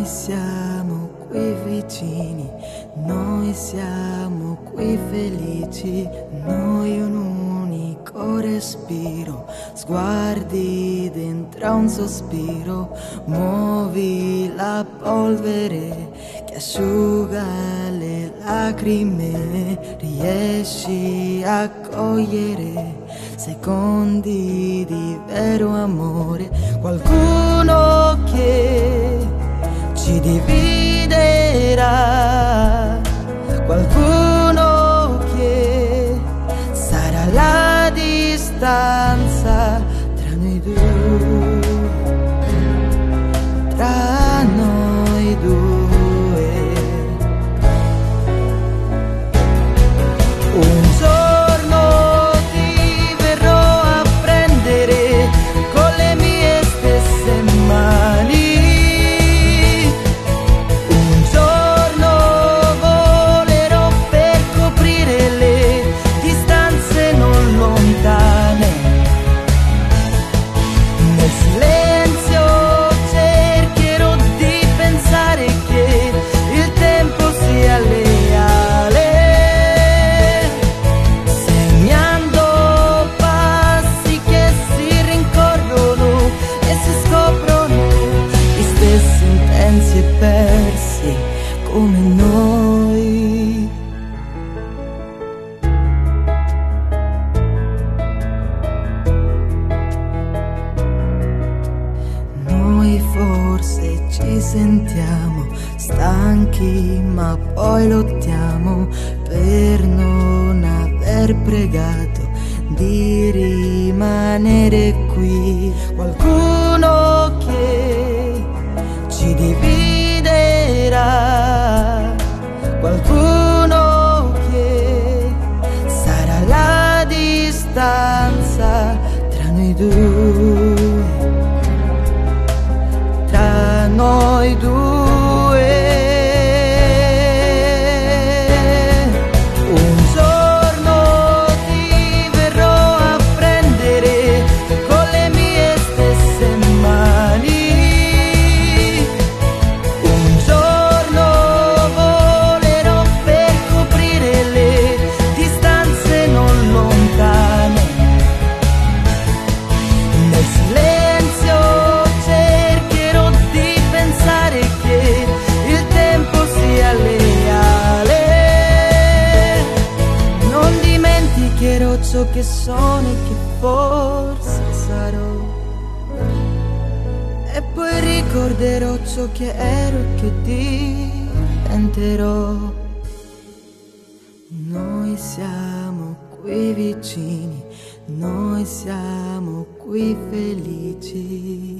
Noi siamo qui vicini, noi siamo qui felici, noi un unico respiro, sguardi dentro un sospiro, muovi la polvere che asciuga le lacrime, riesci a cogliere secondi di vero amore, qualcuno che ci dividerà, qualcuno che sarà la distanza tra noi due, tra noi due. Un giorno ti verrò a prendere con le mie stesse mani. Persi come noi. Noi forse ci sentiamo stanchi, ma poi lottiamo per non aver pregato di rimanere qui. Qualcuno che ci dividerà, qualcuno che sarà la distanza tra noi due, tra noi due. Un giorno ti verrò a prendere con le mie stesse mani. Ciò che sono e che forse sarò, e poi ricorderò ciò che ero e che diventerò. Noi siamo qui vicini, noi siamo qui felici.